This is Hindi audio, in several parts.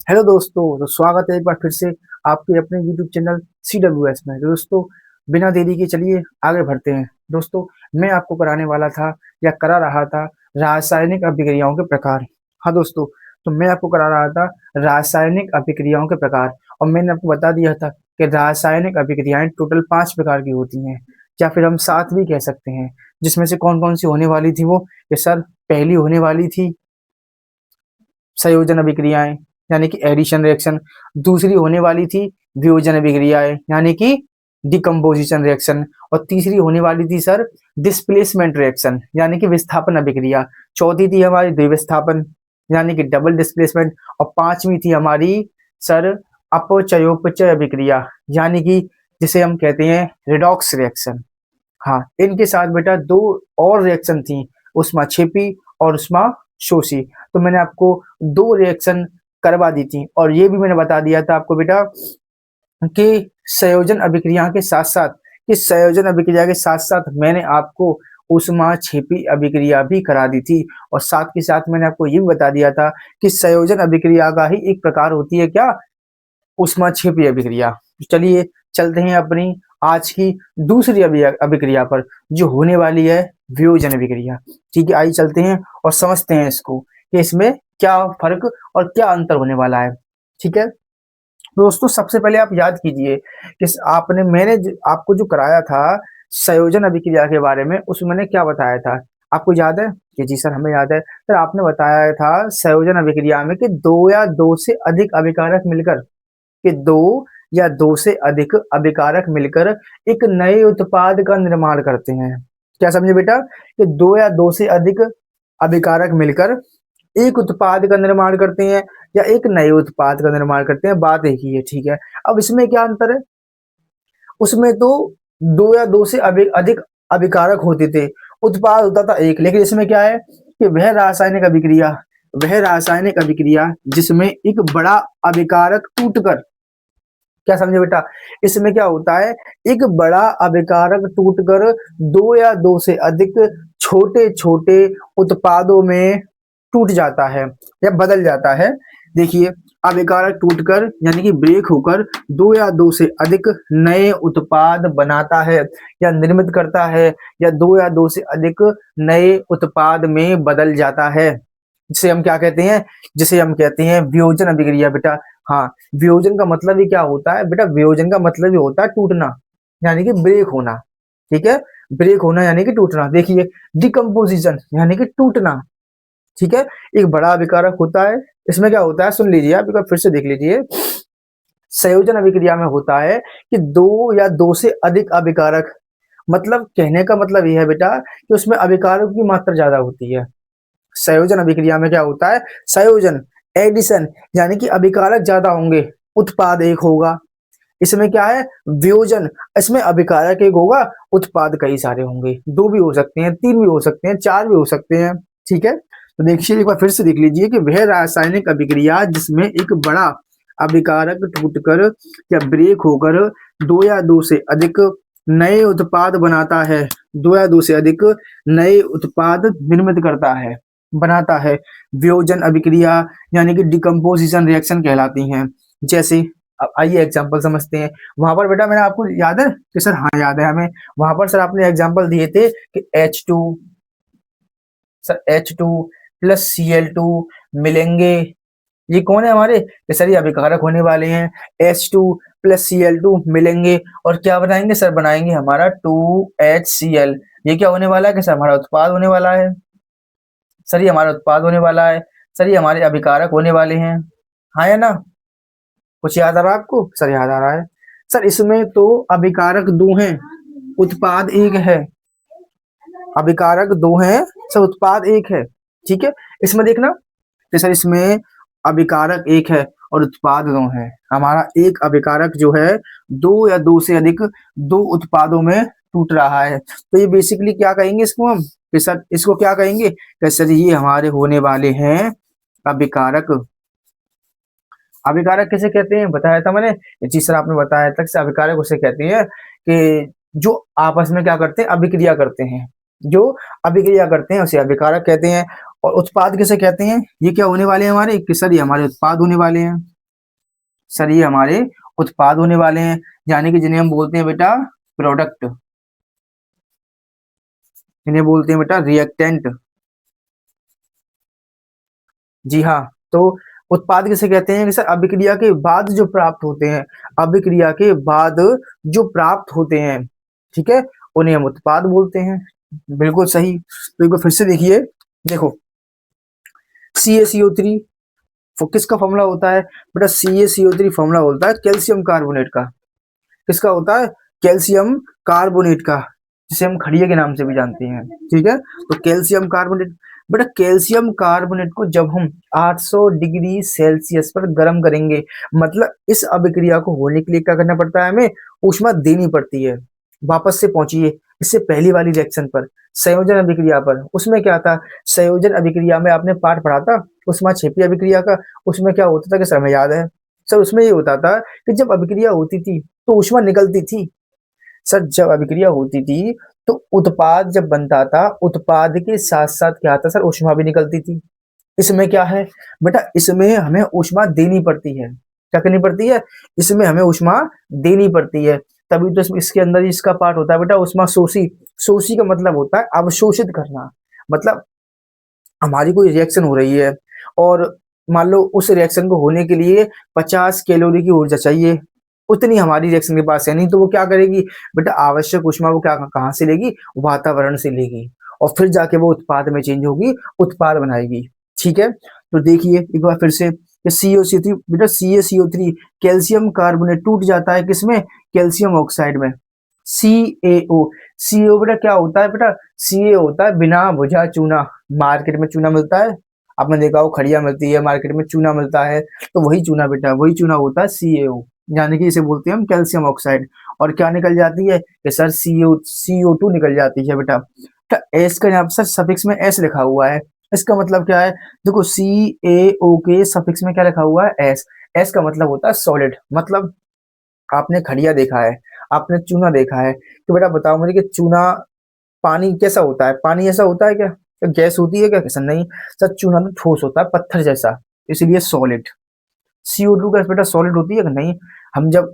हेलो दोस्तों, तो स्वागत है एक बार फिर से आपके अपने यूट्यूब चैनल CWS में। तो दोस्तों, बिना देरी के चलिए आगे बढ़ते हैं। दोस्तों, मैं आपको कराने वाला था या करा रहा था रासायनिक अभिक्रियाओं के प्रकार। हाँ दोस्तों, तो मैं आपको करा रहा था रासायनिक अभिक्रियाओं के प्रकार, और मैंने आपको बता दिया था कि रासायनिक अभिक्रियाएं टोटल 5 प्रकार की होती हैं, या फिर हम 7 भी कह सकते हैं। जिसमें से कौन कौन सी होने वाली थी वो, कि सर पहली होने वाली थी संयोजन अभिक्रियाएं यानी कि एडिशन रिएक्शन। दूसरी होने वाली थी वियोजन अभिक्रियाएं यानी कि डिकम्पोजिशन रिएक्शन। और तीसरी होने वाली थी सर डिस्प्लेसमेंट रिएक्शन यानी कि विस्थापन अभिक्रिया। चौथी थी हमारी द्विविस्थापन यानी कि डबल डिस्प्लेसमेंट। और पांचवी थी हमारी सर अपचयोपचय अभिक्रिया यानी कि जिसे हम कहते हैं रिडॉक्स रिएक्शन। हाँ, इनके साथ बेटा दो और रिएक्शन थी, उष्माक्षेपी और उष्माशोषी। तो मैंने आपको दो रिएक्शन करवा दी थी, और ये भी मैंने बता दिया था आपको बेटा कि संयोजन अभिक्रिया के साथ साथ मैंने आपको उष्माक्षेपी अभिक्रिया भी करा दी थी। और साथ के साथ मैंने आपको ये भी बता दिया था कि संयोजन अभिक्रिया का ही एक प्रकार होती है क्या, उष्माक्षेपी अभिक्रिया। चलिए चलते हैं अपनी आज की दूसरी अभिक्रिया पर, जो होने वाली है वियोजन अभिक्रिया। ठीक है, आइए चलते हैं और समझते हैं इसको कि इसमें क्या फर्क और क्या अंतर होने वाला है। ठीक है दोस्तों, सबसे पहले आप याद कीजिए कि मैंने आपको जो कराया था संयोजन अभिक्रिया के बारे में, उसमें मैंने क्या बताया था, आपको याद है? कि जी सर हमें याद है। सर आपने बताया था संयोजन अभिक्रिया में कि दो या दो से अधिक अभिकारक मिलकर कि दो या दो से अधिक अभिकारक मिलकर एक नए उत्पाद का निर्माण करते हैं। क्या समझे बेटा? कि दो या दो से अधिक अभिकारक मिलकर एक उत्पाद का निर्माण करते हैं या एक नए उत्पाद का निर्माण करते हैं, बात एक ही है। ठीक है, अब इसमें क्या अंतर है? उसमें तो दो या दो से अधिक अभिकारक होते थे, उत्पाद होता था एक। लेकिन इसमें क्या है कि वह रासायनिक अभिक्रिया जिसमें एक बड़ा अभिकारक टूटकर, क्या समझे बेटा? इसमें क्या होता है, एक बड़ा अभिकारक टूटकर दो या दो से अधिक छोटे छोटे उत्पादों में टूट जाता है या बदल जाता है। देखिए, अभिकारक टूटकर यानी कि ब्रेक होकर दो या दो से अधिक नए उत्पाद बनाता है या निर्मित करता है, या दो या दो से अधिक नए उत्पाद में बदल जाता है, जिसे हम कहते हैं वियोजन अभिक्रिया बेटा। हाँ, वियोजन का मतलब ही क्या होता है बेटा? वियोजन का मतलब ही होता है टूटना, यानी कि ब्रेक होना। ठीक है, ब्रेक होना यानी कि टूटना। देखिए, डिकम्पोजिशन यानी कि टूटना। ठीक है, एक बड़ा अभिकारक होता है, इसमें क्या होता है सुन लीजिए आप, एक बार फिर से देख लीजिए। संयोजन अभिक्रिया में होता है कि दो या दो से अधिक अभिकारक, मतलब कहने का मतलब यह है बेटा कि उसमें अभिकारक की मात्रा ज्यादा होती है। संयोजन अभिक्रिया में क्या होता है, संयोजन एडिशन यानी कि अभिकारक ज्यादा होंगे, उत्पाद एक होगा। इसमें क्या है वियोजन, इसमें अभिकारक एक होगा, उत्पाद कई सारे होंगे, दो भी हो सकते हैं, तीन भी हो सकते हैं, चार भी हो सकते हैं। ठीक है, तो देखिए एक बार फिर से देख लीजिए कि वह रासायनिक अभिक्रिया जिसमें एक बड़ा अभिकारक टूटकर या ब्रेक होकर दो या दो से अधिक नए उत्पाद बनाता है, दो या दो से अधिक नए उत्पाद निर्मित करता है, बनाता है, वियोजन अभिक्रिया यानी कि डिकम्पोजिशन रिएक्शन कहलाती हैं। जैसे अब आइए एग्जाम्पल समझते हैं। वहां पर बेटा मैंने आपको याद है कि सर, हाँ याद है हमें, वहां पर सर आपने एग्जाम्पल दिए थे कि H2 sir H2 plus Cl2 मिलेंगे। ये कौन है हमारे? ये सर ये अभिकारक होने वाले हैं। H2 प्लस Cl2 मिलेंगे और क्या बनाएंगे सर? बनाएंगे हमारा 2HCl। ये क्या होने वाला है कि सर हमारा उत्पाद होने वाला है। सर ये हमारा उत्पाद होने वाला है, सर ये हमारे अभिकारक होने वाले हैं। हाँ या ना? कुछ याद आ रहा है आपको? सर याद आ रहा है। सर इसमें तो अभिकारक दो हैं, उत्पाद एक है। अभिकारक दो हैं, सर उत्पाद एक है। ठीक है, इसमें देखना तो सर इसमें अभिकारक एक है और उत्पाद दो है। हमारा एक अभिकारक जो है दो या दो से अधिक दो उत्पादों में टूट रहा है। तो ये बेसिकली क्या कहेंगे इसको हम, कि सर इसको क्या कहेंगे कि सर ये हमारे होने वाले हैं अभिकारक। अभिकारक किसे कहते हैं बताया था मैंने, ये चीज सर आपने बताया था कि अभिकारक उसे कहते हैं कि जो आपस में क्या करते हैं, अभिक्रिया करते हैं, जो अभिक्रिया करते हैं उसे अभिकारक कहते हैं। और उत्पाद किसे कहते हैं? ये क्या होने वाले हैं हमारे, कि सर ये हमारे उत्पाद होने वाले हैं। सर ये हमारे उत्पाद होने वाले हैं, यानी कि जिन्हें हम बोलते हैं बेटा प्रोडक्ट, जिन्हें बोलते हैं बेटा रिएक्टेंट। जी हाँ। तो उत्पाद किसे कहते हैं कि सर अभिक्रिया के बाद जो प्राप्त होते हैं, अभिक्रिया के बाद जो प्राप्त होते हैं, ठीक है, उन्हें हम उत्पाद बोलते हैं। बिल्कुल सही। तो एक बार फिर से देखिए, देखो CaCO3 किसका फॉर्मूला होता है बेटा? CaCO3 फॉर्मूला होता है कैल्शियम कार्बोनेट का। किसका होता है? कैल्शियम कार्बोनेट का, जिसे हम खड़िया के नाम से भी जानते हैं। ठीक है, तो कैल्शियम कार्बोनेट, बेटा कैल्शियम कार्बोनेट को जब हम 800 डिग्री सेल्सियस पर गर्म करेंगे, मतलब इस अभिक्रिया को होने के लिए क्या करना पड़ता है? हमें ऊष्मा देनी पड़ती है। वापस से पहुंचिए इससे पहली वाली रिएक्शन पर, संयोजन अभिक्रिया पर। उसमें क्या था? संयोजन अभिक्रिया में आपने पाठ पढ़ा था ऊष्मा क्षेपी अभिक्रिया का। उसमें क्या होता था कि सर हमें याद है सर, उसमें ये होता था कि जब अभिक्रिया होती थी तो ऊष्मा निकलती थी। सर जब अभिक्रिया होती थी तो उत्पाद जब बनता था, उत्पाद के साथ साथ क्या था सर? ऊष्मा भी निकलती थी। इसमें क्या है बेटा? इसमें हमें ऊष्मा देनी पड़ती है। क्या करनी पड़ती है? इसमें हमें ऊष्मा देनी पड़ती है। तभी तो इसके अंदर इसका पार्ट होता है बेटा ऊष्मा शोषी। शोषी का मतलब होता है अवशोषित करना। मतलब हमारी कोई रिएक्शन हो रही है और मान लो उस रिएक्शन को होने के लिए 50 कैलोरी की ऊर्जा चाहिए, उतनी हमारी रिएक्शन के पास है नहीं, तो वो क्या करेगी बेटा? आवश्यक ऊष्मा वो क्या कहाँ से लेगी? वातावरण से लेगी, और फिर जाके वो उत्पाद में चेंज होगी, उत्पाद बनाएगी। ठीक है, तो देखिए एक बार फिर से, CaCO3 बेटा, CaCO3 कैल्शियम कार्बोनेट टूट जाता है किसमें? कैल्शियम ऑक्साइड में। CaO, CaO बेटा क्या होता है बेटा? Ca होता है बिना बुझा चूना। मार्केट में चूना मिलता है, आपने देखा हो खड़िया मिलती है मार्केट में, चूना मिलता है, तो वही चूना बेटा, वही चूना होता है CaO, यानी कि इसे बोलते हैं हम कैल्शियम ऑक्साइड। और क्या निकल जाती है कि सर CO2 निकल जाती है बेटा। तो एस का यहाँ पर सर सफिक्स में एस लिखा हुआ है, इसका मतलब क्या है? देखो CaO के सफिक्स में क्या लिखा हुआ है? एस। एस का मतलब होता है सॉलिड। मतलब आपने खड़िया देखा है, आपने चूना देखा है, तो बेटा बताओ मुझे कि चूना पानी कैसा होता है? पानी ऐसा होता है क्या? क्या गैस होती है क्या? कैसा नहीं। सर चूना तो ठोस होता है, पत्थर जैसा, इसलिए सॉलिड। CO2 का बेटा सॉलिड होती है कि नहीं? हम जब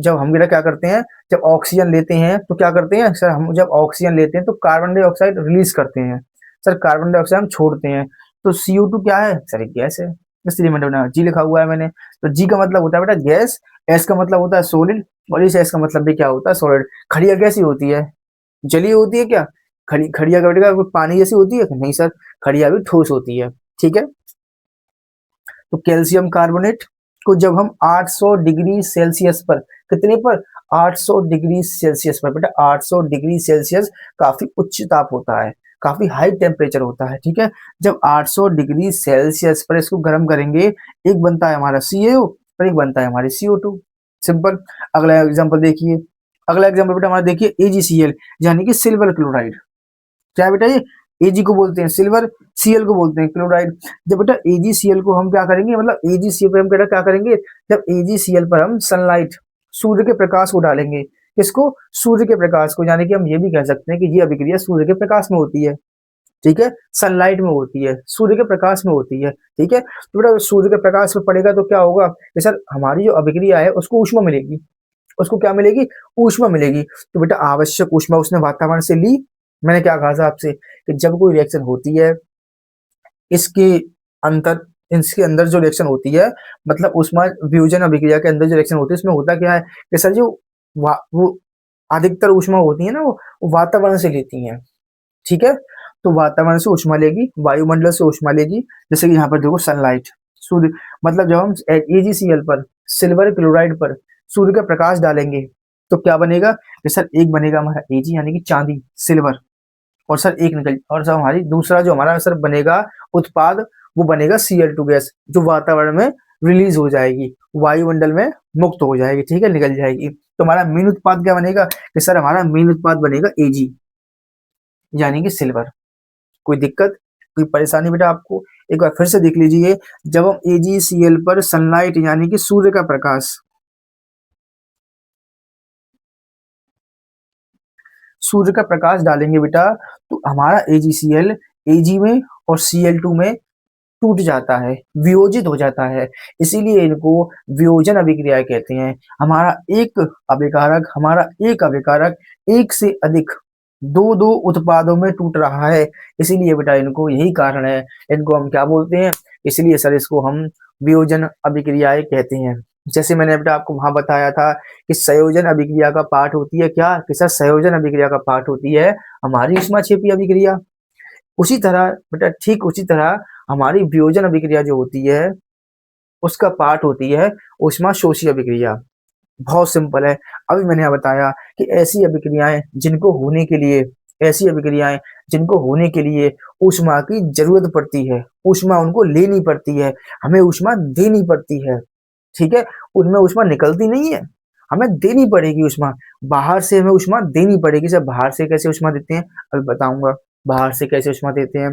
हम बेटा क्या करते हैं, जब ऑक्सीजन लेते हैं तो क्या करते हैं सर? हम जब ऑक्सीजन लेते हैं तो कार्बन डाइऑक्साइड रिलीज करते हैं। सर कार्बन डाइऑक्साइड हम छोड़ते हैं, तो CO2 क्या है सर? एक गैस है, इसलिए मैंने जी लिखा हुआ है मैंने। तो जी का मतलब होता है बेटा गैस, एस का मतलब होता है सॉलिड, और इस एस का मतलब भी क्या होता है? सॉलिड। खड़िया कैसी होती है? जली होती है क्या? खड़िया का बेटा पानी जैसी होती है? नहीं सर, खड़िया भी ठोस होती है। ठीक है, तो कैल्शियम कार्बोनेट को जब हम 800 डिग्री सेल्सियस पर, कितने पर? 800 डिग्री सेल्सियस पर बेटा, 800 डिग्री सेल्सियस काफी उच्च ताप होता है, काफी हाई टेम्परेचर होता है। ठीक है, जब 800 डिग्री सेल्सियस पर इसको गर्म करेंगे, एक बनता है हमारा CaO और एक बनता है हमारी CO2। सिंपल। अगला एग्जांपल देखिए, अगला एग्जांपल बेटा हमारा देखिए AgCl, यानी कि सिल्वर क्लोराइड। क्या है बेटा? ये Ag को बोलते हैं सिल्वर, Cl को बोलते हैं क्लोराइड। जब बेटा AgCl को हम क्या करेंगे, मतलब AgCl पर हम बेटा क्या करेंगे? जब AgCl पर हम सनलाइट, सूर्य के प्रकाश को डालेंगे, किसको? सूर्य के प्रकाश को, यानी कि हम ये भी कह सकते हैं कि ये अभिक्रिया सूर्य के प्रकाश में होती है। ठीक है, सनलाइट में होती है, सूर्य के प्रकाश में होती है। ठीक है, तो बेटा सूर्य के प्रकाश में पड़ेगा तो क्या होगा कि सर हमारी जो अभिक्रिया है उसको ऊष्मा मिलेगी। उसको क्या मिलेगी? ऊष्मा मिलेगी। तो बेटा आवश्यक ऊष्मा उसने वातावरण से ली। मैंने क्या कहा था आपसे कि जब कोई रिएक्शन होती है, इसके अंतर इसके अंदर जो रिएक्शन होती है, मतलब ऊष्मा वियोजन अभिक्रिया के अंदर जो रिएक्शन होती है, उसमें होता क्या है कि सर जो वो अधिकतर ऊष्मा होती है ना, वो वातावरण से लेती है। ठीक है, तो वातावरण से ऊष्मा लेगी, वायुमंडल से ऊष्मा लेगी, जैसे कि यहाँ पर देखो सनलाइट, सूर्य, मतलब जब हम AgCl पर, सिल्वर क्लोराइड पर सूर्य का प्रकाश डालेंगे तो क्या बनेगा कि सर? एक बनेगा हमारा Ag, यानी कि चांदी, सिल्वर, और सर एक निकल, और सर हमारी दूसरा जो हमारा सर बनेगा उत्पाद, वो बनेगा Cl2 गैस, जो वातावरण में रिलीज हो जाएगी, वायुमंडल में मुक्त हो जाएगी। ठीक है, निकल जाएगी। तो हमारा मेन उत्पाद क्या बनेगा कि सर? हमारा मेन उत्पाद बनेगा Ag, यानी कि सिल्वर। कोई दिक्कत, कोई परेशानी बेटा आपको? एक बार फिर से देख लीजिए, जब हम AgCl पर सनलाइट, यानी कि सूर्य का प्रकाश, सूर्य का प्रकाश डालेंगे बेटा, तो हमारा AgCl Ag में और Cl2 में टूट जाता है, वियोजित हो जाता है, इसीलिए इनको वियोजन अभिक्रिया कहते हैं। हमारा एक अभिकारक एक से अधिक दो दो उत्पादों में टूट रहा है, इसीलिए बेटा इनको यही कारण है, इनको हम क्या बोलते हैं, इसलिए सर इसको हम वियोजन अभिक्रियाएं कहते हैं। जैसे मैंने बेटा आपको वहां बताया था कि संयोजन अभिक्रिया का पार्ट होती है क्या, कि सर संयोजन अभिक्रिया का पार्ट होती है हमारी ऊष्माक्षेपी अभिक्रिया। उसी तरह बेटा ठीक उसी तरह हमारी वियोजन अभिक्रिया जो होती है उसका पार्ट होती है ऊष्मा शोषी अभिक्रिया। बहुत सिंपल है। अभी मैंने यहाँ बताया कि ऐसी अभिक्रियाएं जिनको होने के लिए ऊष्मा की जरूरत पड़ती है, ऊष्मा उनको लेनी पड़ती है, हमें ऊष्मा देनी पड़ती है, ठीक है, उनमें ऊष्मा निकलती नहीं है, हमें देनी पड़ेगी ऊष्मा, बाहर से हमें ऊष्मा देनी पड़ेगी। सर बाहर से कैसे ऊष्मा देते हैं, अभी बताऊंगा बाहर से कैसे ऊष्मा देते हैं।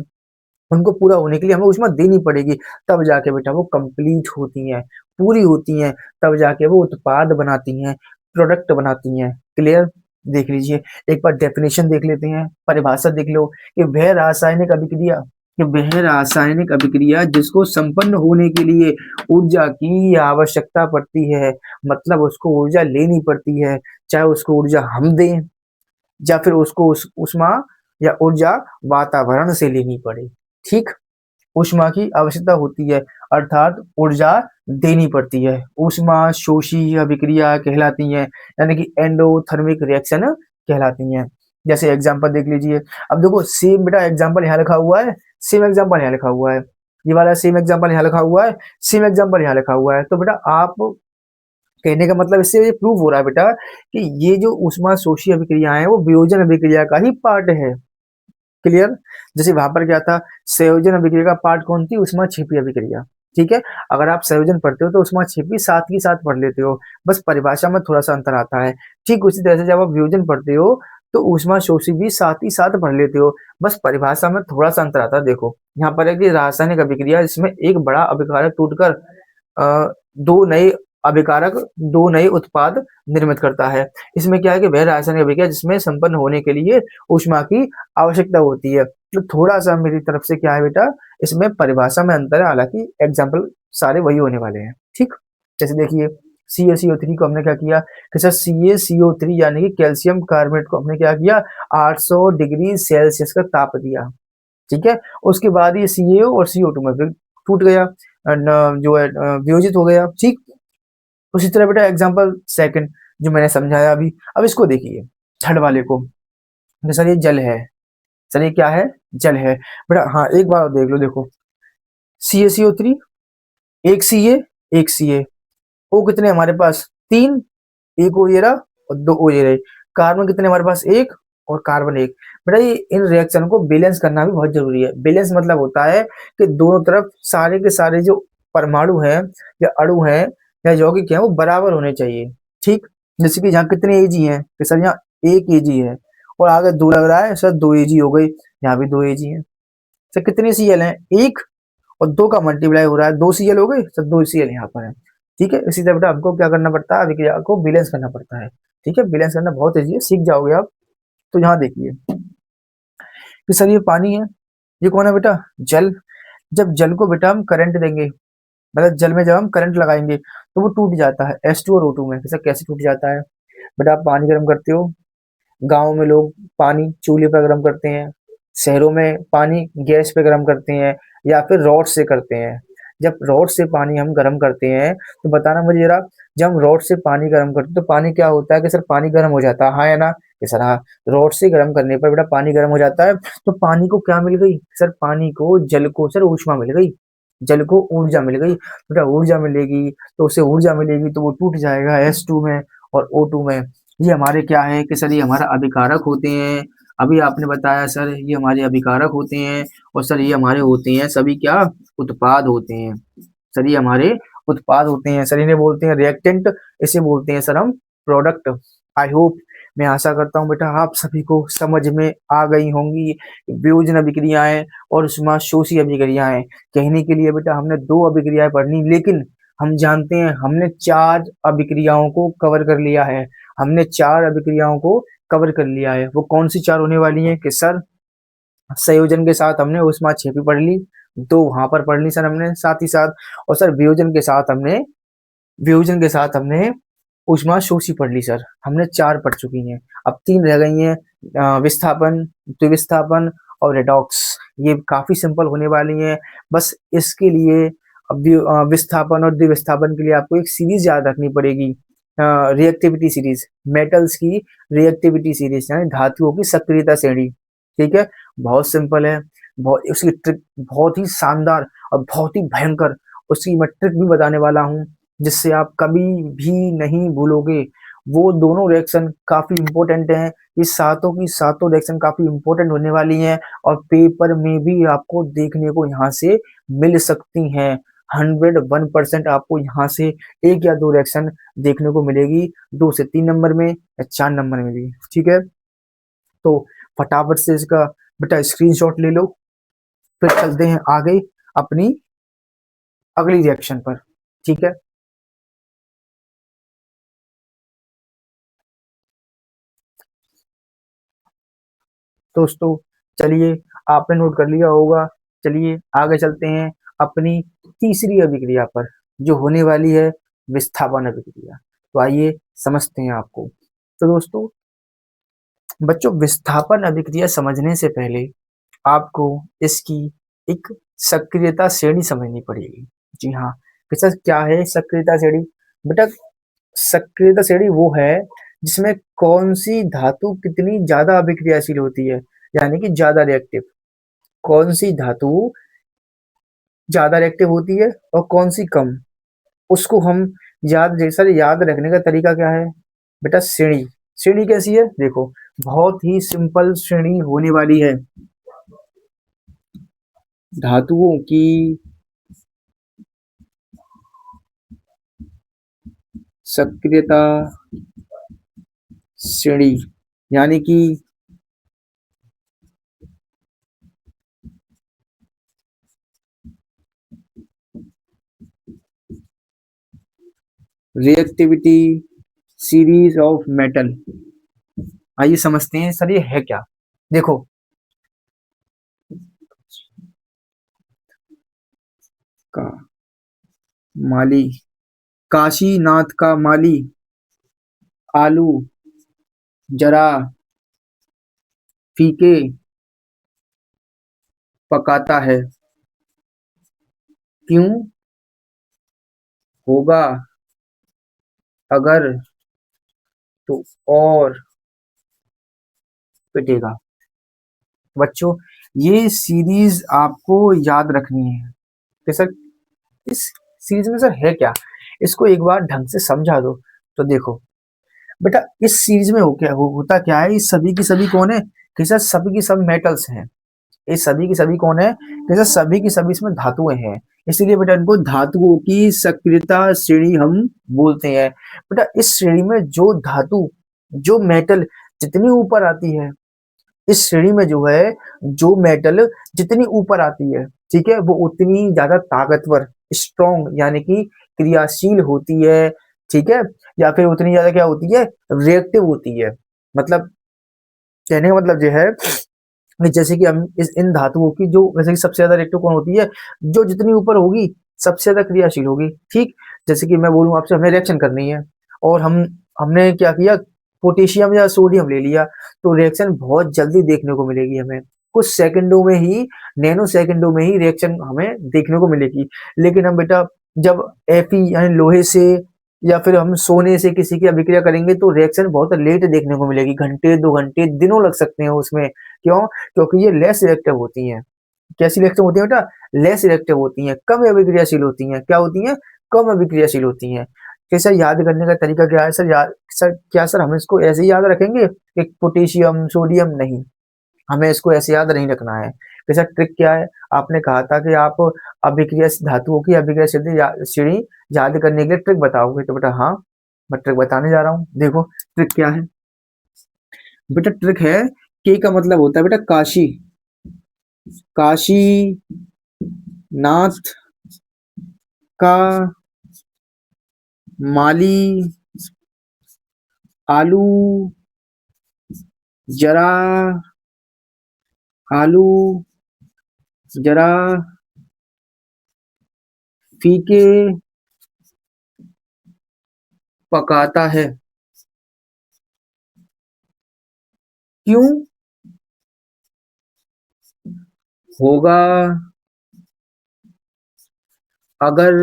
उनको पूरा होने के लिए हमें ऊष्मा देनी पड़ेगी, तब जाके बेटा वो कंप्लीट होती हैं, पूरी होती हैं, तब जाके वो उत्पाद बनाती हैं, प्रोडक्ट बनाती हैं। क्लियर? देख लीजिए, एक बार डेफिनेशन देख लेते हैं, परिभाषा देख लो कि वह रासायनिक अभिक्रिया जिसको संपन्न होने के लिए ऊर्जा की आवश्यकता पड़ती है, मतलब उसको ऊर्जा लेनी पड़ती है, चाहे उसको ऊर्जा हम दें या फिर उसको ऊष्मा या ऊर्जा वातावरण से लेनी पड़े। ठीक, ऊष्मा की आवश्यकता होती है अर्थात ऊर्जा देनी पड़ती है, ऊष्मा शोषी अभिक्रिया कहलाती है, यानी कि एंडोथर्मिक रिएक्शन कहलाती हैं। जैसे एग्जांपल देख लीजिए, अब देखो सेम बेटा एग्जांपल यहाँ लिखा हुआ है, सेम एग्जांपल यहाँ लिखा हुआ है, ये वाला सेम एग्जांपल यहाँ लिखा हुआ है, सेम एग्जांपल यहाँ लिखा हुआ है, तो बेटा आप कहने का मतलब इससे ये प्रूव हो रहा है बेटा कि ये जो ऊष्मा शोषी अभिक्रिया है वो वियोजन अभिक्रिया का ही पार्ट है। क्लियर? जैसे वहां पर क्या था, संयोजन अभिक्रिया का पार्ट कौन थी, ऊष्मा छिपी अभिक्रिया। ठीक है, अगर आप संयोजन पढ़ते हो तो ऊष्मा छिपी साथ ही साथ पढ़ लेते हो, बस परिभाषा में थोड़ा सा अंतर आता है। ठीक उसी तरह से जब आप वियोजन पढ़ते हो तो ऊष्मा शोषी भी साथ ही साथ पढ़ लेते हो, बस परिभाषा में थोड़ा सा अंतर आता है। देखो यहाँ पर है कि रासायनिक अभिक्रिया जिसमें एक बड़ा अभिकारक टूटकर दो नए अभिकारक दो नए उत्पाद निर्मित करता है। इसमें क्या है कि वह रासायनिक अभिक्रिया जिसमें संपन्न होने के लिए ऊष्मा की आवश्यकता होती है। तो थोड़ा सा मेरी तरफ से क्या है बेटा, इसमें परिभाषा में अंतर है, हालांकि एग्जाम्पल सारे वही होने वाले हैं। ठीक, जैसे देखिए CaCO3 को हमने क्या किया कि सर CaCO3 यानी कि कैल्शियम कार्बोनेट को हमने क्या किया, 800 डिग्री सेल्सियस का ताप दिया। ठीक है, उसके बाद ये CaO और CO2 में फिर टूट गया, जो है वियोजित हो गया। ठीक, उसी तरह बेटा एग्जाम्पल सेकंड जो मैंने समझाया अभी, अब इसको देखिए थर्ड वाले को, सर ये जल है, सर ये क्या है, जल है बेटा। हाँ एक बार और देख लो, देखो CaCO3 एक Ca एक Ca, ओ कितने हमारे पास तीन, एक ओ ये रहा और दो ओ ये रहे, कार्बन कितने हमारे पास एक और कार्बन एक। बेटा ये इन रिएक्शन को बैलेंस करना भी बहुत जरूरी है। बैलेंस मतलब होता है कि दोनों तरफ सारे के सारे जो परमाणु हैं या अणु हैं या यौगिक हैं वो बराबर होने चाहिए। ठीक, जैसे कि यहाँ कितने एजी हैं, कि सर यहाँ एक एजी है और आगे दो लग रहा है, सर दो एजी हो गई, यहाँ भी दो एजी है। सर कितने सीएल हैं, एक और दो का मल्टीप्लाई हो रहा है, दो सीएल हो गए, सर दो सीएल यहाँ पर है। ठीक है, इसी तरह बेटा हमको क्या करना पड़ता है, अभिक्रिया को बैलेंस करना पड़ता है। ठीक है, बैलेंस करना बहुत ईजी है, सीख जाओगे आप। तो यहाँ देखिए कि सर ये पानी है, ये कौन है बेटा, जल। जब जल को बेटा हम करंट देंगे, मतलब जल में जब हम करंट लगाएंगे तो वो टूट जाता है H2 और O2 में। सर कैसे टूट जाता है, बेटा आप पानी गर्म करते हो, गाँव में लोग पानी चूल्हे पर गर्म करते हैं, शहरों में पानी गैस पे गर्म करते हैं या फिर रॉड से करते हैं। जब रॉड से पानी हम गर्म करते हैं तो बताना मुझे जरा, जब हम रॉड से पानी गर्म करते हैं तो पानी क्या होता है कि सर पानी गर्म हो जाता है, हाँ या ना, कि सर हाँ। रॉड से गर्म करने पर बेटा पानी गर्म हो जाता है, तो पानी को क्या मिल गई, सर पानी को जल को सर ऊष्मा मिल गई, जल को ऊर्जा मिल गई। बेटा ऊर्जा मिलेगी तो उसे ऊर्जा मिलेगी तो वो टूट जाएगा H2 में और O2 में। ये हमारे क्या है कि सर ये हमारा अभिकारक होते हैं। अभी आपने बताया सर ये हमारे अभिकारक होते हैं और सर ये हमारे होते हैं सभी क्या, उत्पाद होते हैं। सर ये हमारे उत्पाद होते हैं, सर इन्हें बोलते हैं रिएक्टेंट, इसे बोलते हैं सर हम प्रोडक्ट। आई होप, मैं आशा करता हूँ बेटा आप सभी को समझ में आ गई होंगी वियोजन अभिक्रियाएं और ऊष्मा शोषी अभिक्रियाएं। कहने के लिए बेटा हमने दो अभिक्रियाएं पढ़नी, लेकिन हम जानते हैं हमने चार अभिक्रियाओं को कवर कर लिया है, हमने चार अभिक्रियाओं को कवर कर लिया है। वो कौन सी चार होने वाली हैं कि सर संयोजन के साथ हमने ऊष्मा छिपी पढ़ ली, दो वहां पर पढ़ ली सर हमने साथ ही साथ। और सर वियोजन के साथ हमने ऊष्मा शोषी पढ़ ली सर, हमने चार पढ़ चुकी हैं। अब तीन रह गई हैं, विस्थापन, द्विविस्थापन और रेडॉक्स। ये काफी सिंपल होने वाली हैं। बस इसके लिए अब विस्थापन और द्विविस्थापन के लिए आपको एक सीरीज याद रखनी पड़ेगी, रिएक्टिविटी सीरीज, मेटल्स की रिएक्टिविटी सीरीज, यानी धातुओं की सक्रियता श्रेणी। ठीक है, बहुत सिंपल है। बहुत उसकी ट्रिक बहुत ही शानदार और बहुत ही भयंकर, उसकी मैं ट्रिक भी बताने वाला हूँ, जिससे आप कभी भी नहीं भूलोगे। वो दोनों रिएक्शन काफी इंपॉर्टेंट हैं। ये सातों की सातों रिएक्शन काफी इंपॉर्टेंट होने वाली हैं, और पेपर में भी आपको देखने को यहाँ से मिल सकती हैं। 101% आपको यहाँ से एक या दो रिएक्शन देखने को मिलेगी, 2 से 3 नंबर में या 4 नंबर में भी। ठीक है, तो फटाफट से इसका बेटा स्क्रीनशॉट ले लो, फिर चलते हैं आगे अपनी अगली रिएक्शन पर। ठीक है, दोस्तों चलिए, आपने नोट कर लिया होगा। चलिए आगे चलते हैं अपनी तीसरी अभिक्रिया पर, जो होने वाली है विस्थापन अभिक्रिया। तो आइए समझते हैं आपको। तो दोस्तों, बच्चों, विस्थापन अभिक्रिया समझने से पहले आपको इसकी एक सक्रियता श्रेणी समझनी पड़ेगी। जी हाँ, बेटा क्या है सक्रियता श्रेणी? बेटा, सक्रियता श्रेणी वो है जिसमें कौन सी धातु कितनी ज्यादा अभिक्रियाशील होती है, यानी कि ज्यादा रिएक्टिव। कौन सी धातु ज्यादा रिएक्टिव होती है और कौन सी कम, उसको हम याद रखने का तरीका क्या है? बेटा श्रेणी। श्रेणी कैसी है देखो, बहुत ही सिंपल श्रेणी होने वाली है। धातुओं की सक्रियता श्रेणी, यानी कि रिएक्टिविटी सीरीज ऑफ मेटल। आइए समझते हैं सर ये है क्या। देखो, का माली, काशीनाथ का माली आलू जरा फीके पकाता है, क्यों होगा अगर तो और पिटेगा। बच्चों, ये सीरीज आपको याद रखनी है कि सर इस सीरीज में सर है क्या, इसको एक बार ढंग से समझा दो। तो देखो बेटा, इस सीरीज में होता क्या है, इस सभी की सभी कौन है कि सर सभी की सब मेटल्स हैं। ये सभी की सभी कौन है कि सर सभी की सभी इसमें धातुएं हैं। इसीलिए बेटा इनको धातुओं की सक्रियता श्रेणी हम बोलते हैं। बेटा इस श्रेणी में जो धातु, जो मेटल जितनी ऊपर आती है, इस श्रेणी में जो है, जो मेटल जितनी ऊपर आती है, ठीक है, वो उतनी ज्यादा ताकतवर, स्ट्रॉन्ग, यानी कि क्रियाशील होती है। ठीक है, या फिर उतनी ज्यादा क्या होती है, रिएक्टिव होती है। मतलब कहने का मतलब जो है कि जैसे कि हम इन धातुओं की जो, वैसे कि सबसे ज्यादा रिएक्टिव कौन होती है, जो जितनी ऊपर होगी सबसे ज्यादा क्रियाशील होगी। ठीक, जैसे कि मैं बोलूं आपसे, हमें रिएक्शन करनी है और हमने क्या किया, पोटेशियम या सोडियम ले लिया, तो रिएक्शन बहुत जल्दी देखने को मिलेगी हमें, कुछ सेकंडों में ही, नैनो सेकंडों में ही रिएक्शन हमें देखने को मिलेगी। लेकिन हम बेटा जब Fe यानी लोहे से या फिर हम सोने से किसी की अभिक्रिया करेंगे, तो रिएक्शन बहुत लेट देखने को मिलेगी, घंटे 2 घंटे दिनों लग सकते हैं उसमें। क्यों? क्योंकि ये लेस रिएक्टिव होती हैं। कैसी रिएक्टिव होती है बेटा? लेस रिएक्टिव होती हैं, कम अभिक्रियाशील होती हैं। क्या होती हैं? कम अभिक्रियाशील होती हैं। तो सर याद करने का तरीका क्या है सर? सर क्या सर हम इसको ऐसे ही याद रखेंगे कि पोटेशियम सोडियम? नहीं, हमें इसको ऐसे याद नहीं रखना है। तो सर ट्रिक क्या है? आपने कहा था कि आप अभिक्रिया धातुओं की अभिक्रिया श्रेणी याद करने के लिए ट्रिक बताओगे, तो बेटा हाँ, मैं ट्रिक बताने जा रहा हूँ। देखो ट्रिक क्या है बेटा, ट्रिक है, के का मतलब होता है बेटा काशी, काशी नाथ का माली आलू जरा, आलू जरा फीके पकाता है। क्यों? होगा अगर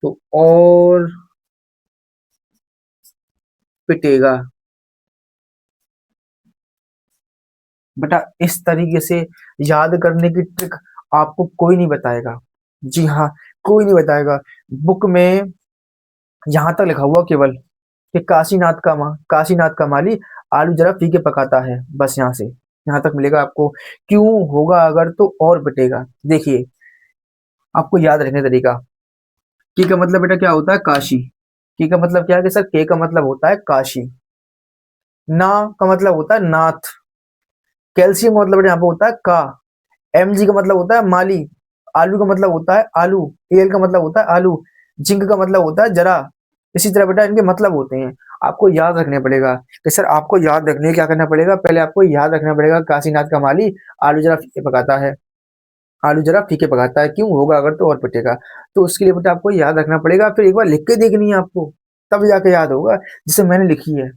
तो और पिटेगा। बेटा इस तरीके से याद करने की ट्रिक आपको कोई नहीं बताएगा। जी हाँ, कोई नहीं बताएगा। बुक में यहाँ तक लिखा हुआ केवल कि काशीनाथ का माली आलू जरा फीके पकाता है, बस यहाँ से यहाँ तक मिलेगा आपको। क्यों? होगा अगर तो और पिटेगा। देखिए, आपको याद रखने का तरीका। की का मतलब बेटा क्या होता है? काशी। की का मतलब क्या है कि सर के का मतलब होता है काशी। ना का मतलब होता है नाथ। कैल्शियम का मतलब बेटा यहाँ पे होता है का। एमजी का मतलब होता है माली। आलू का मतलब होता है आलू। एल का मतलब होता है आलू। जिंक का मतलब होता है जरा। इसी तरह बेटा इनके मतलब होते हैं। आपको याद रखने पड़ेगा कि सर आपको याद रखने क्या करना पड़ेगा, पहले आपको याद रखना पड़ेगा काशीनाथ का माली आलू जरा फीके पकाता है। आलू जरा फीके पकाता है, क्यों? होगा अगर तो और पिटेगा। तो उसके लिए बेटा आपको याद रखना पड़ेगा, फिर एक बार लिख के देखनी है आपको, तब जाके याद होगा। जिसे मैंने लिखी है,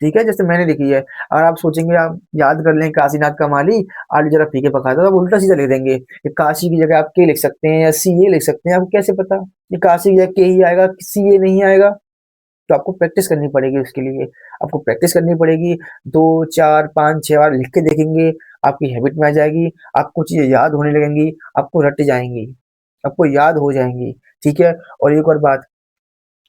ठीक है, जैसे मैंने लिखी है। अगर आप सोचेंगे आप याद कर लें काशीनाथ का माली आलू जरा फीके पकाता, तो आप उल्टा सीधा लिख देंगे। ये काशी की जगह आप के लिख सकते हैं या सी ए लिख सकते हैं। आपको कैसे पता ये काशी की जगह के ही आएगा, सी ए नहीं आएगा? तो आपको प्रैक्टिस करनी पड़ेगी उसके लिए। आपको प्रैक्टिस करनी पड़ेगी। 2 4 5 6 बार लिख के देखेंगे, आपकी हैबिट में आ जाएगी। आपको चीजें याद होने लगेंगी, आपको रट जाएंगी, आपको याद हो जाएंगी। ठीक है। और एक और बात,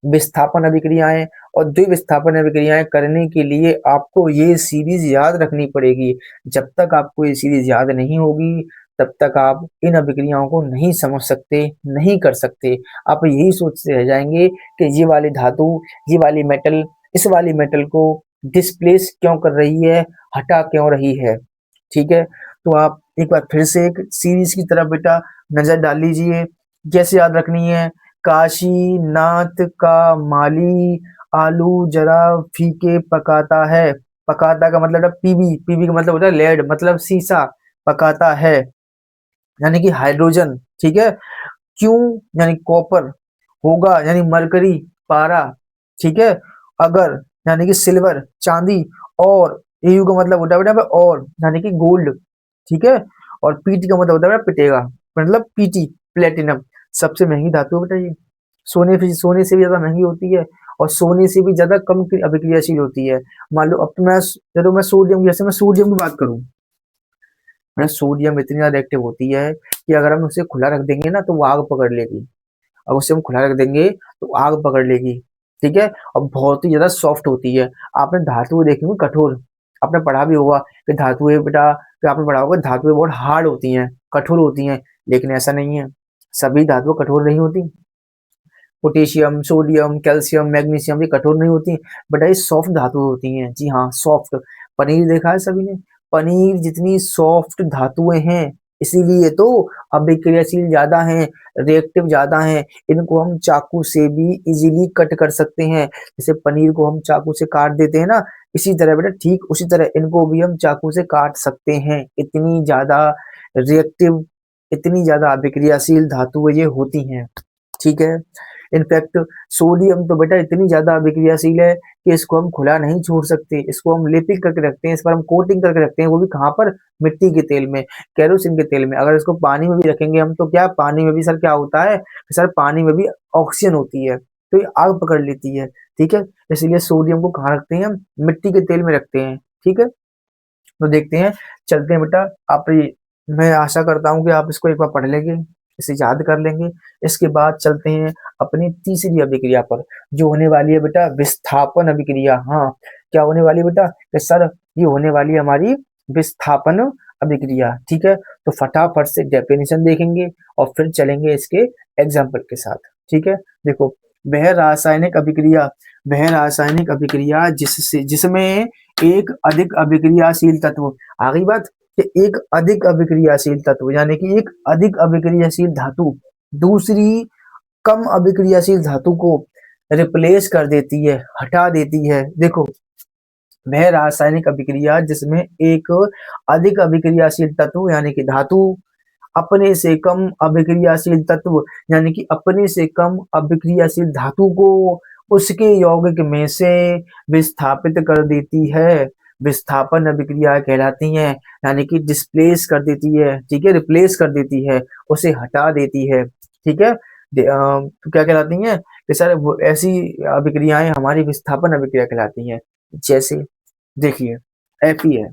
विस्थापन अभिक्रियाएं और द्विविस्थापन अभिक्रियाएं करने के लिए आपको ये सीरीज याद रखनी पड़ेगी। जब तक आपको ये सीरीज याद नहीं होगी, तब तक आप इन अभिक्रियाओं को नहीं समझ सकते, नहीं कर सकते। आप यही सोचते रह जाएंगे कि ये वाली धातु, ये वाली मेटल इस वाली मेटल को डिस्प्लेस क्यों कर रही है, हटा क्यों रही है। ठीक है। तो आप एक बार फिर से एक सीरीज की तरफ बेटा नजर डाल लीजिए। कैसे याद रखनी है? काशीनाथ का माली आलू जरा फीके पकाता है। पकाता का मतलब पीबी, पीबी का मतलब होता है लेड, मतलब शीशा। पकाता है यानी कि हाइड्रोजन। ठीक है। क्यों? यानी कॉपर। होगा यानी मरकरी, पारा। ठीक है। अगर यानी कि सिल्वर, चांदी। और एयू का मतलब होता है बेटा और, यानी कि गोल्ड। ठीक है। और पीटी का मतलब होता है बेटा पिटेगा, मतलब पीटी, प्लेटिनम। सबसे महंगी धातु है बेटा ये। सोने से भी ज्यादा महंगी होती है, और सोने से भी ज्यादा कम अभिक्रियाशील होती है। मान लो अब तो मैं, चलो मैं सोडियम, जैसे मैं सोडियम की बात करूं, मैं सोडियम इतनी ज्यादा एक्टिव होती है कि अगर हम उसे खुला रख देंगे ना तो वो आग पकड़ लेगी। अब उसे हम खुला रख देंगे तो आग पकड़ लेगी। ठीक है। और बहुत ही ज्यादा सॉफ्ट होती है। आपने धातुएं देखी होंगी कठोर, आपने पढ़ा भी होगा कि धातुएं बेटा, कि आपने पढ़ा होगा धातुएं बहुत हार्ड होती हैं, कठोर होती हैं। लेकिन ऐसा नहीं है, सभी धातुएं कठोर नहीं होती। पोटेशियम, सोडियम, कैल्शियम, मैग्नीशियम ये कठोर नहीं होती, बट ये सॉफ्ट धातु होती हैं। जी हाँ, सॉफ्ट। पनीर देखा है सभी ने? पनीर जितनी सॉफ्ट धातुएं हैं, इसीलिए तो अभिक्रियाशील ज्यादा हैं, रिएक्टिव ज्यादा हैं। इनको हम चाकू से भी इजीली कट कर सकते हैं। जैसे पनीर को हम चाकू से काट देते हैं ना, इसी तरह बेटा ठीक उसी तरह इनको भी हम चाकू से काट सकते हैं। इतनी ज्यादा रिएक्टिव, इतनी ज्यादा अभिक्रियाशील धातुएं ये होती हैं। ठीक है। इनफैक्ट सोडियम तो बेटा इतनी ज्यादा अभिक्रियाशील है कि इसको हम खुला नहीं छोड़ सकते। इसको हम लेपित करके रखते हैं, इस पर हम कोटिंग करके रखते हैं, वो भी कहाँ पर? मिट्टी के तेल में, केरोसिन के तेल में। अगर इसको पानी में भी रखेंगे हम तो क्या, पानी में भी सर क्या होता है? सर पानी में भी ऑक्सीजन होती है, तो ये आग पकड़ लेती है। ठीक है। इसलिए सोडियम को कहाँ रखते हैं हम? मिट्टी के तेल में रखते हैं। ठीक है। तो देखते हैं, चलते हैं बेटा। आप मैं आशा करता हूँ कि आप इसको एक बार पढ़ लेंगे, इसे याद कर लेंगे। इसके बाद चलते हैं अपनी तीसरी अभिक्रिया पर, जो होने वाली है बेटा विस्थापन अभिक्रिया। हाँ, क्या होने वाली है बेटा? कि सर ये होने वाली है हमारी विस्थापन अभिक्रिया। ठीक है। तो फटाफट से डेफिनेशन देखेंगे और फिर चलेंगे इसके एग्जाम्पल के साथ। ठीक है। देखो, वह रासायनिक अभिक्रिया, वह रासायनिक अभिक्रिया जिसमें एक अधिक अभिक्रियाशील तत्व, आ गई बात, कि एक अधिक अभिक्रियाशील तत्व यानी कि एक अधिक अभिक्रियाशील धातु दूसरी कम अभिक्रियाशील धातु को रिप्लेस कर देती है, हटा देती है। देखो, वह रासायनिक अभिक्रिया जिसमें एक अधिक अभिक्रियाशील तत्व यानी कि धातु अपने से कम अभिक्रियाशील तत्व यानी कि अपने से कम अभिक्रियाशील धातु को उसके यौगिक में से विस्थापित कर देती है। विस्थापन अभिक्रिया कहलाती है, यानी कि डिस्प्लेस कर देती है, ठीक है, रिप्लेस कर देती है, उसे हटा देती है, ठीक है। तो क्या कहलाती हैं कि सर ऐसी अभिक्रियाएं हमारी विस्थापन अभिक्रिया कहलाती हैं। जैसे देखिए एफी है,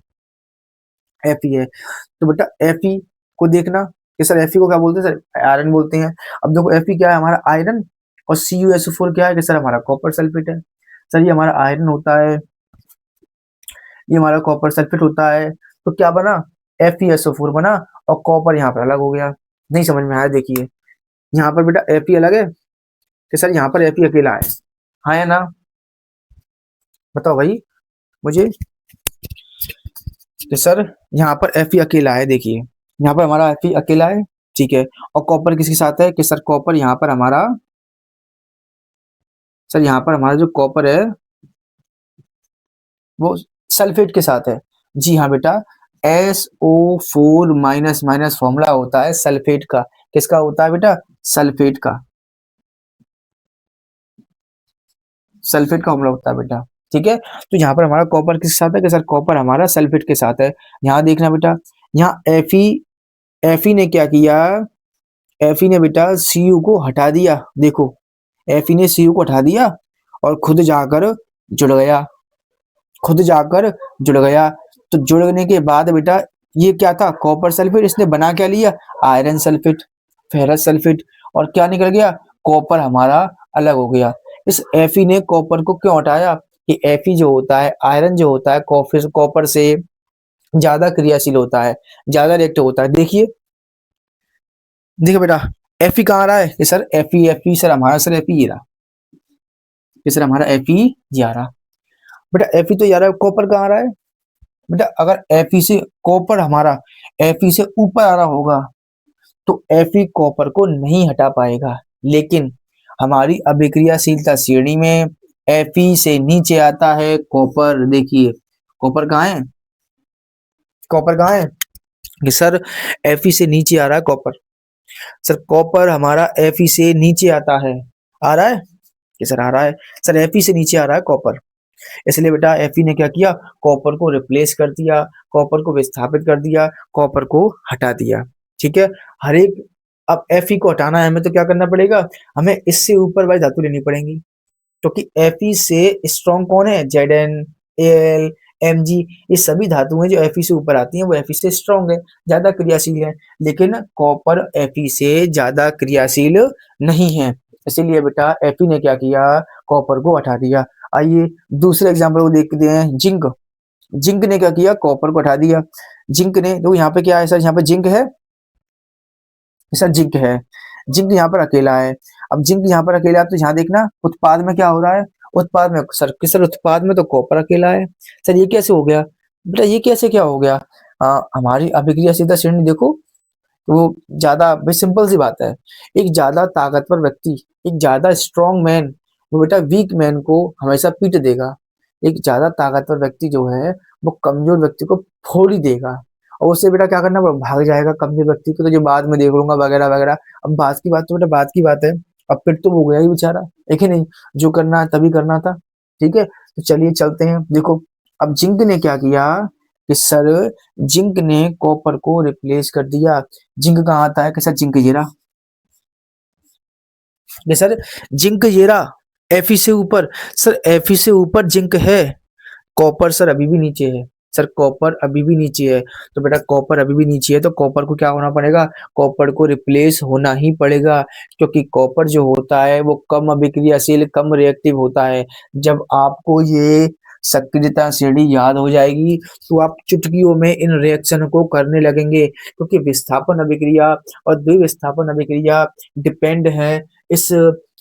एफी है, तो बेटा एफी को देखना कि सर एफी को क्या बोलते हैं, सर आयरन बोलते हैं। अब देखो एफी क्या है, हमारा आयरन, और CuSO4 क्या है कि सर हमारा कॉपर सल्फेट है। सर ये हमारा आयरन होता है, ये हमारा कॉपर सल्फेट होता है, तो क्या बना, FeSO4 बना, और कॉपर यहाँ पर अलग हो गया। नहीं समझ में आया, देखिए यहाँ पर बेटा Fe अलग है कि सर यहाँ पर Fe अकेला है, हाँ या ना, बताओ भाई मुझे कि सर यहाँ पर Fe अकेला है, देखिए यहाँ पर हमारा Fe अकेला है, ठीक है, और कॉपर किसके साथ है कि सर कॉपर यहाँ पर हमारा, सर यहाँ पर हमारा जो कॉपर है वो सल्फेट के साथ है। जी हाँ बेटा, SO4 माइनस माइनस फॉर्मूला होता है सल्फेट का। किसका होता है बेटा, सल्फेट का, सल्फेट का फॉर्मूला होता है बेटा, ठीक है। तो यहाँ पर हमारा कॉपर किसके साथ है कि सर कॉपर हमारा सल्फेट के साथ है। यहाँ देखना बेटा, यहाँ एफी ने क्या किया, एफी ने बेटा Cu को हटा दिया, देखो एफी ने Cu को हटा दिया और खुद जाकर जुड़ गया, खुद जाकर जुड़ गया। तो जुड़ने के बाद बेटा ये क्या था, कॉपर सल्फेट, इसने बना क्या लिया, आयरन सल्फेट, फेरस सल्फेट, और क्या निकल गया, कॉपर हमारा अलग हो गया। इस Fe ने कॉपर को क्यों हटाया कि Fe जो होता है, आयरन जो होता है कॉपर से ज्यादा क्रियाशील होता है, ज्यादा रिएक्टिव होता है। देखिए देखिए बेटा Fe कहाँ आ रहा है कि सर Fe सर हमारा, सर Fe ये रहा कि सर हमारा Fe ये आ रहा बेटा, Fe तो ये आ रहा है, कॉपर कहाँ आ रहा है बेटा, अगर Fe से कॉपर हमारा Fe से ऊपर आ रहा होगा तो Fe कॉपर को नहीं हटा पाएगा, लेकिन हमारी अभिक्रियाशीलता श्रेणी में Fe से नीचे आता है कॉपर। देखिए कॉपर कहाँ है, कॉपर कहाँ है कि सर Fe से नीचे आ रहा है कॉपर, सर कॉपर हमारा Fe से नीचे आता है, आ रहा है कि सर आ रहा है, सर Fe से नीचे आ रहा है कॉपर, इसलिए बेटा Fe ने क्या किया, कॉपर को रिप्लेस कर दिया, कॉपर को विस्थापित कर दिया, कॉपर को हटा दिया, ठीक है। हर एक, अब Fe को हटाना है हमें तो क्या करना पड़ेगा, हमें इससे ऊपर वाली धातु लेनी पड़ेंगी, क्योंकि Fe से स्ट्रॉन्ग कौन है, Zn, Al, Mg, ये सभी धातुएं जो Fe से ऊपर आती हैं वो Fe से स्ट्रॉन्ग है, ज्यादा क्रियाशील है, लेकिन कॉपर Fe से ज्यादा क्रियाशील नहीं है, इसीलिए बेटा Fe ने क्या किया, कॉपर को हटा दिया। आइए दूसरे एग्जाम्पल को देखते हैं, जिंक, जिंक ने क्या किया, कॉपर को हटा दिया। जिंक ने, तो यहाँ पे क्या है सर, यहाँ पे जिंक है, सर जिंक है, जिंक यहाँ पर अकेला है। अब जिंक यहाँ पर अकेला है तो यहाँ देखना उत्पाद में क्या हो रहा है, उत्पाद में सर किस, सर उत्पाद में तो कॉपर अकेला है, सर ये कैसे हो गया बेटा, ये कैसे क्या हो गया, हमारी अभिक्रियाशीलता श्रेणी देखो, वो ज्यादा, सिंपल सी बात है, एक ज्यादा ताकतवर व्यक्ति, एक ज्यादा स्ट्रॉन्ग मैन वो बेटा वीक मैन को हमेशा पीट देगा, एक ज्यादा ताकतवर व्यक्ति जो है वो कमजोर व्यक्ति को फोड़ ही देगा, और उससे बेटा क्या करना, वो भाग जाएगा कमजोर व्यक्ति को, तो जो बाद में देख लूंगा वगैरह वगैरह। अब बात की बात तो बेटा बात की बात है, अब पिट तो हो गया ही बेचारा, है कि नहीं, जो करना है तभी करना था, ठीक है। तो चलिए चलते हैं, देखो अब जिंक ने क्या किया कि सर जिंक ने कॉपर को रिप्लेस कर दिया। जिंक कहाँ आता है कि सर जिंक ये रहा, ये सर जिंक ये रहा, Fe से ऊपर, सर Fe से ऊपर जिंक है, कॉपर सर अभी भी नीचे है, सर कॉपर अभी भी नीचे है, तो बेटा कॉपर अभी भी नीचे है तो कॉपर को क्या होना पड़ेगा, कॉपर को रिप्लेस होना ही पड़ेगा, क्योंकि कॉपर जो होता है वो कम अभिक्रियाशील, कम रिएक्टिव होता है। जब आपको ये सक्रियता श्रेणी याद हो जाएगी तो आप चुटकियों में इन रिएक्शन को करने लगेंगे, क्योंकि विस्थापन अभिक्रिया और द्विविस्थापन अभिक्रिया डिपेंड है इस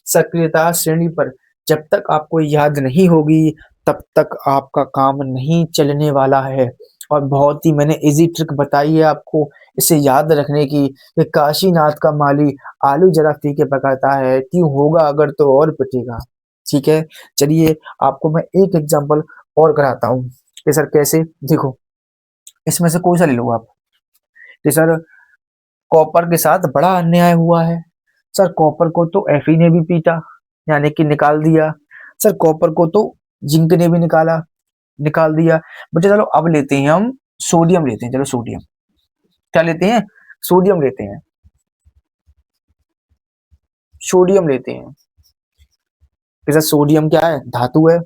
सक्रियता श्रेणी पर। जब तक आपको याद नहीं होगी तब तक आपका काम नहीं चलने वाला है। और बहुत ही मैंने इजी ट्रिक बताई है आपको इसे याद रखने की, कि काशीनाथ का माली आलू जरा फीके पकाता है, क्यों होगा अगर तो और पिटेगा, ठीक है। चलिए आपको मैं एक एग्जांपल और कराता हूँ कि सर कैसे, देखो इसमें से कोई सा ले लो आप कि सर कॉपर के साथ बड़ा अन्याय हुआ है। सर कॉपर को तो एफी ने भी पीटा, यानी कि निकाल दिया। सर कॉपर को तो जिंक ने भी निकाल दिया। बच्चे चलो अब लेते हैं हम सोडियम लेते हैं। चलो सोडियम क्या लेते हैं? सोडियम लेते हैं। सोडियम लेते हैं। सर सोडियम क्या है? धातु है।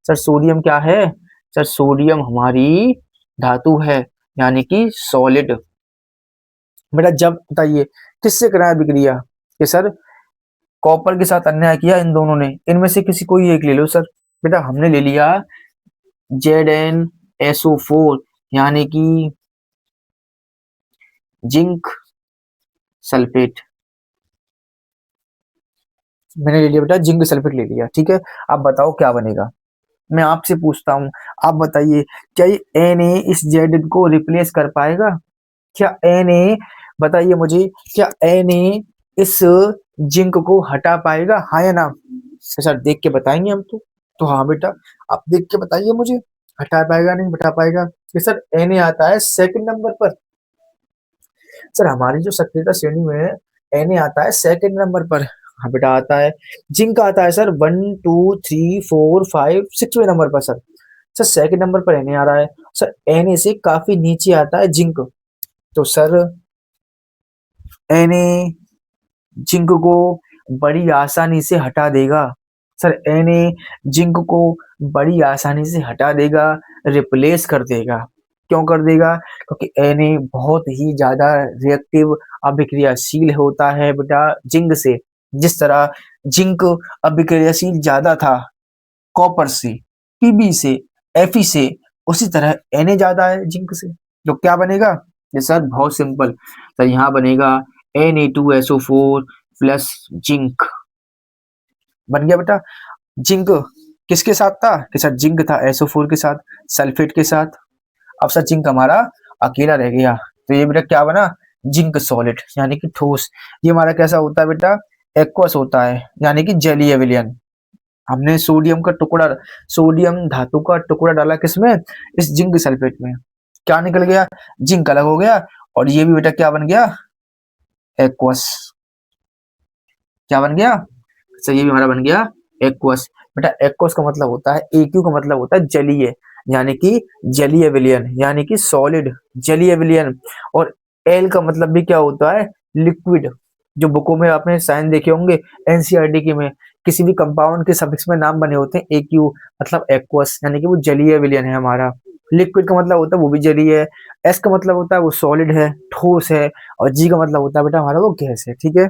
सर सोडियम क्या है? सर सोडियम हमारी धातु है, यानी कि सॉलिड। बेटा जब बताइए किससे कराया विक्रिया? कि सर कॉपर के साथ अन्याय किया इन दोनों ने, इनमें से किसी कोई एक ले लो सर। बेटा हमने ले लिया ZnSO4, यानी कि जिंक सल्फेट। मैंने ले लिया बेटा जिंक सल्फेट ले लिया, ठीक है। अब बताओ क्या बनेगा? मैं आपसे पूछता हूँ, आप बताइए क्या ये Na इस जेड को रिप्लेस कर पाएगा? क्या Na, बताइए मुझे, क्या Na इस जिंक को हटा पाएगा, हाँ या ना? सर देख के बताएंगे हम तो हाँ बेटा आप देख के बताइए मुझे, हटा पाएगा नहीं हटा पाएगा? कि सर Na आता है सेकंड नंबर पर। सर हमारी जो सक्रियता श्रेणी में है Na आता है सेकंड नंबर पर। हाँ बेटा आता है। जिंक आता है सर 1 2 3 4 5 6वें नंबर पर सर। सर सेकंड नंबर पर Na आ रहा है। सर Na से काफी नीचे आता है जिंक। तो सर Na जिंक को बड़ी आसानी से हटा देगा। सर Na जिंक को बड़ी आसानी से हटा देगा, रिप्लेस कर देगा। क्यों कर देगा? क्योंकि Na बहुत ही ज्यादा रिएक्टिव अभिक्रियाशील होता है बेटा जिंक से। जिस तरह जिंक अभिक्रियाशील ज्यादा था कॉपर से, Pb से, Fe से, उसी तरह Na ज्यादा है जिंक से। तो क्या बनेगा? ये सर बहुत सिंपल, सर यहाँ बनेगा Na2SO4 प्लस जिंक। बन गया बेटा। जिंक किसके साथ था? कि सर जिंक था SO4 के साथ, सल्फेट के साथ। अब सर जिंक हमारा अकेला रह गया, तो ये बेटा क्या बना? जिंक सॉलिड, यानी कि ठोस। ये हमारा कैसा होता है बेटा? एक्वस होता है, यानी कि जलीय विलयन। हमने सोडियम धातु का टुकड़ा डाला किसमें? इस जिंक सल्फेट में। क्या निकल गया? जिंक अलग हो गया, और ये भी बेटा क्या बन गया? एक्वस। क्या बन गया? सर ये भी हमारा बन गया एक्वस। बेटा एक्वस का मतलब होता है, AQ का मतलब होता है जलीय, यानी कि जलीय विलयन, यानी कि सॉलिड जलीय विलयन। और एल का मतलब भी क्या होता है? लिक्विड। जो बुकों में आपने साइन देखे होंगे एनसीईआरटी के में, किसी भी कंपाउंड के सफिक्स में नाम बने होते हैं AQ, मतलब एक्वस, यानी कि वो जलीय विलयन है हमारा। लिक्विड का मतलब होता है वो भी जलीय है। एस का मतलब होता है वो सॉलिड है, ठोस है। और जी का मतलब होता है बेटा हमारा वो गैस है, ठीक है।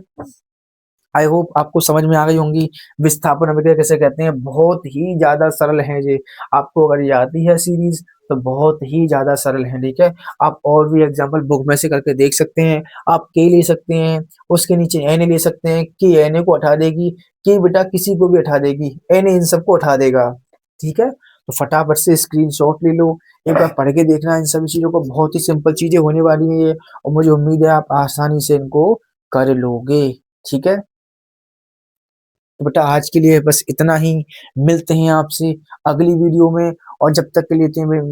आई होप आपको समझ में आ गई होंगी विस्थापन अभिक्रिया कैसे कहते हैं। बहुत ही ज्यादा सरल है ये। आपको अगर ये आती है सीरीज तो बहुत ही ज्यादा सरल है, ठीक है। आप और भी एग्जांपल बुक में से करके देख सकते हैं। आप के ले सकते हैं, उसके नीचे एन ले सकते हैं कि एन को हटा देगी, कि बेटा किसी को भी हटा देगी, एन इन सबको हटा देगा, ठीक है। तो फटाफट से स्क्रीनशॉट ले लो, एक बार पढ़ के देखना इन सभी चीजों को। बहुत ही सिंपल चीजें होने वाली है ये, और मुझे उम्मीद है आप आसानी से इनको कर लोगे, ठीक है। तो बेटा आज के लिए बस इतना ही। मिलते हैं आपसे अगली वीडियो में। और जब तक के लिए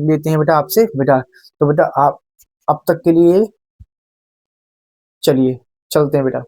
लेते हैं बेटा आपसे बेटा, तो बेटा आप अब तक के लिए चलिए चलते हैं बेटा।